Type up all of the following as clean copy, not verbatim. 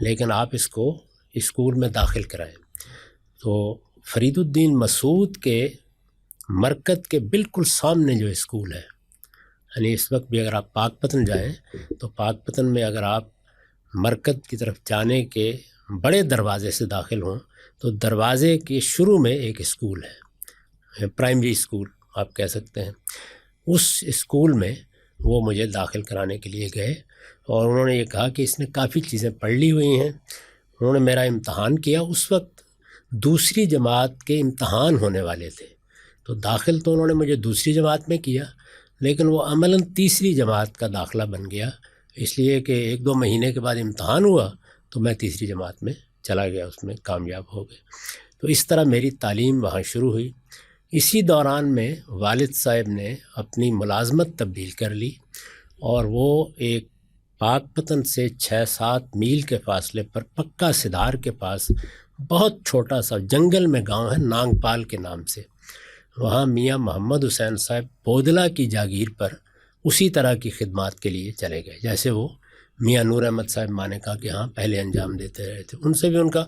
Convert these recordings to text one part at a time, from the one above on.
لیکن آپ اس کو اسکول میں داخل کرائیں۔ تو فرید الدین مسعود کے مرکز کے بالکل سامنے جو اسکول ہے، یعنی اس وقت بھی اگر آپ پاک پتن جائیں تو پاک پتن میں اگر آپ مرکز کی طرف جانے کے بڑے دروازے سے داخل ہوں تو دروازے کے شروع میں ایک اسکول ہے، پرائمری اسکول آپ کہہ سکتے ہیں۔ اس اسکول میں وہ مجھے داخل کرانے کے لیے گئے اور انہوں نے یہ کہا کہ اس نے کافی چیزیں پڑھ لی ہوئی ہیں۔ انہوں نے میرا امتحان کیا، اس وقت دوسری جماعت کے امتحان ہونے والے تھے، تو داخل تو انہوں نے مجھے دوسری جماعت میں کیا، لیکن وہ عملاً تیسری جماعت کا داخلہ بن گیا، اس لیے کہ 1-2 مہینے کے بعد امتحان ہوا تو میں تیسری جماعت میں چلا گیا، اس میں کامیاب ہو گئے۔ تو اس طرح میری تعلیم وہاں شروع ہوئی۔ اسی دوران میں والد صاحب نے اپنی ملازمت تبدیل کر لی اور وہ ایک پاک پتن سے 6-7 میل کے فاصلے پر پکا سدھار کے پاس بہت چھوٹا سا جنگل میں گاؤں ہے نانگ پال کے نام سے، وہاں میاں محمد حسین صاحب بودلہ کی جاگیر پر اسی طرح کی خدمات کے لیے چلے گئے جیسے وہ میاں نور احمد صاحب مانیکا کے ہاں پہلے انجام دیتے رہے تھے۔ ان سے بھی ان کا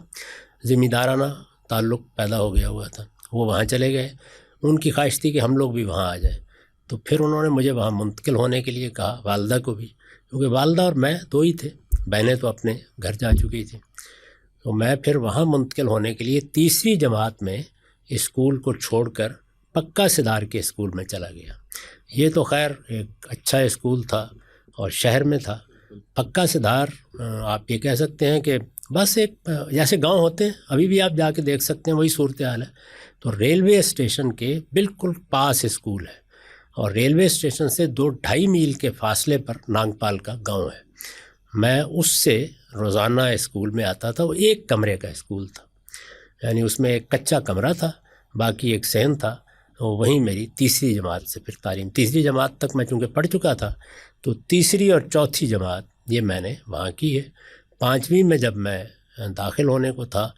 ذمہ دارانہ تعلق پیدا ہو گیا ہوا تھا، وہ وہاں چلے گئے۔ ان کی خواہش تھی کہ ہم لوگ بھی وہاں آ جائیں، تو پھر انہوں نے مجھے وہاں منتقل ہونے کے لیے کہا، والدہ کو بھی، کیونکہ والدہ اور میں 2 ہی تھے، بہنیں تو اپنے گھر جا چکی تھیں۔ تو میں پھر وہاں منتقل ہونے کے لیے تیسری جماعت میں اسکول کو چھوڑ کر پکا سدھار کے اسکول میں چلا گیا۔ یہ تو خیر ایک اچھا اسکول تھا اور شہر میں تھا۔ پکا سدھار آپ یہ کہہ سکتے ہیں کہ بس ایک جیسے گاؤں ہوتے ہیں، ابھی بھی آپ جا کے دیکھ سکتے ہیں، وہی صورتحال ہے۔ تو ریلوے اسٹیشن کے بالکل پاس اسکول ہے اور ریلوے اسٹیشن سے 2-2.5 میل کے فاصلے پر نانگ پال کا گاؤں ہے۔ میں اس سے روزانہ اسکول میں آتا تھا۔ وہ 1 کمرے کا اسکول تھا، یعنی اس میں ایک کچا کمرہ تھا، باقی ایک صحن تھا۔ تو وہیں میری تیسری جماعت سے پھر تعلیم، تیسری جماعت تک میں چونکہ پڑھ چکا تھا تو تیسری اور چوتھی جماعت یہ میں نے وہاں کی ہے۔ 5ویں میں جب میں داخل ہونے کو تھا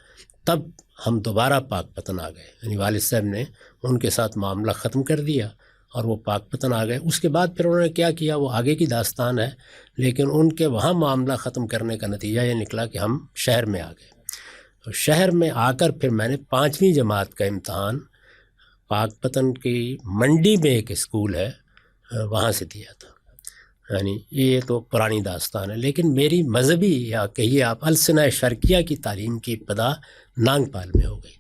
تب ہم دوبارہ پاک پتن آ گئے، یعنی والد صاحب نے ان کے ساتھ معاملہ ختم کر دیا اور وہ پاک پتن آ گئے۔ اس کے بعد پھر انہوں نے کیا کیا وہ آگے کی داستان ہے، لیکن ان کے وہاں معاملہ ختم کرنے کا نتیجہ یہ نکلا کہ ہم شہر میں آ گئے۔ تو شہر میں آ کر پھر میں نے 5ویں جماعت کا امتحان پاک پتن کی منڈی میں ایک اسکول ہے وہاں سے دیا تھا۔ یعنی یہ تو پرانی داستان ہے، لیکن میری مذہبی یا کہیے آپ السنہ شرقیہ کی تعلیم کی ابتدا نانگ پال میں ہو گئی۔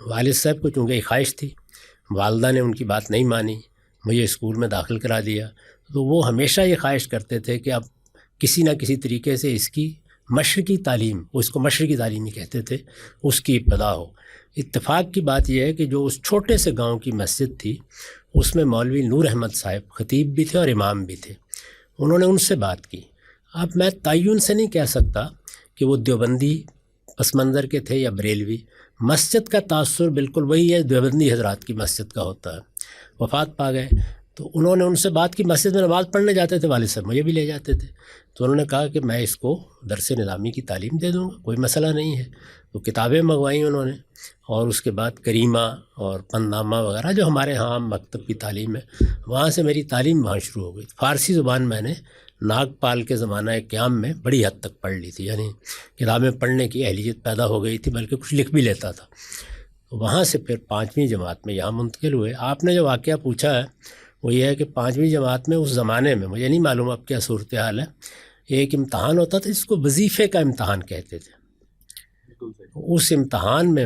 والد صاحب کو چونکہ ایک خواہش تھی، والدہ نے ان کی بات نہیں مانی، مجھے اسکول میں داخل کرا دیا، تو وہ ہمیشہ یہ خواہش کرتے تھے کہ اب کسی نہ کسی طریقے سے اس کی مشرقی تعلیم، وہ اس کو مشرقی تعلیم ہی کہتے تھے، اس کی ابتدا ہو۔ اتفاق کی بات یہ ہے کہ جو اس چھوٹے سے گاؤں کی مسجد تھی اس میں مولوی نور احمد صاحب خطیب بھی تھے اور امام بھی تھے۔ انہوں نے ان سے بات کی۔ اب میں تعین سے نہیں کہہ سکتا کہ وہ دیوبندی پس منظر کے تھے یا بریلوی، مسجد کا تاثر بالکل وہی ہے دیوبندی حضرات کی مسجد کا ہوتا ہے۔ وفات پا گئے تو انہوں نے ان سے بات کی، مسجد میں نماز پڑھنے جاتے تھے والد صاحب، مجھے بھی لے جاتے تھے، تو انہوں نے کہا کہ میں اس کو درس نظامی کی تعلیم دے دوں گا، کوئی مسئلہ نہیں ہے۔ تو کتابیں منگوائیں انہوں نے اور اس کے بعد کریمہ اور پندنامہ وغیرہ جو ہمارے ہاں مکتب کی تعلیم ہے، وہاں سے میری تعلیم وہاں شروع ہو گئی۔ فارسی زبان میں نے ناگ پال کے زمانہ قیام میں بڑی حد تک پڑھ لی تھی، یعنی کتابیں پڑھنے کی اہلیت پیدا ہو گئی تھی، بلکہ کچھ لکھ بھی لیتا تھا۔ وہاں سے پھر 5ویں جماعت میں یہاں منتقل ہوئے۔ آپ نے جو واقعہ پوچھا ہے وہ یہ ہے کہ 5ویں جماعت میں اس زمانے میں مجھے نہیں معلوم اب کیا صورتحال ہے، ایک امتحان ہوتا تھا جس کو وظیفے کا امتحان کہتے تھے۔ اس امتحان میں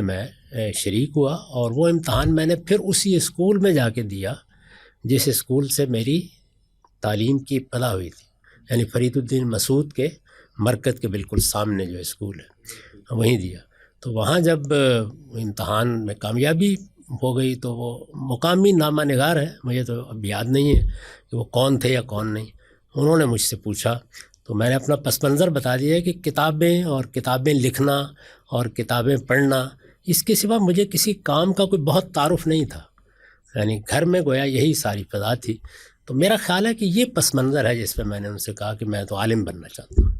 شریک ہوا اور وہ امتحان میں نے پھر اسی اسکول میں جا کے دیا جس اسکول سے میری تعلیم کی ابتدا ہوئی تھی، یعنی فرید الدین مسعود کے مرکز کے بالکل سامنے جو اسکول ہے وہیں دیا۔ تو وہاں جب امتحان میں کامیابی ہو گئی تو وہ مقامی نامہ نگار ہے، مجھے تو اب یاد نہیں ہے کہ وہ کون تھے یا کون نہیں، انہوں نے مجھ سے پوچھا تو میں نے اپنا پس منظر بتا دیا کہ کتابیں اور کتابیں لکھنا اور کتابیں پڑھنا اس کے سوا مجھے کسی کام کا کوئی بہت تعارف نہیں تھا، یعنی گھر میں گویا یہی ساری فضا تھی۔ تو میرا خیال ہے کہ یہ پس منظر ہے جس پہ میں نے ان سے کہا کہ میں تو عالم بننا چاہتا ہوں۔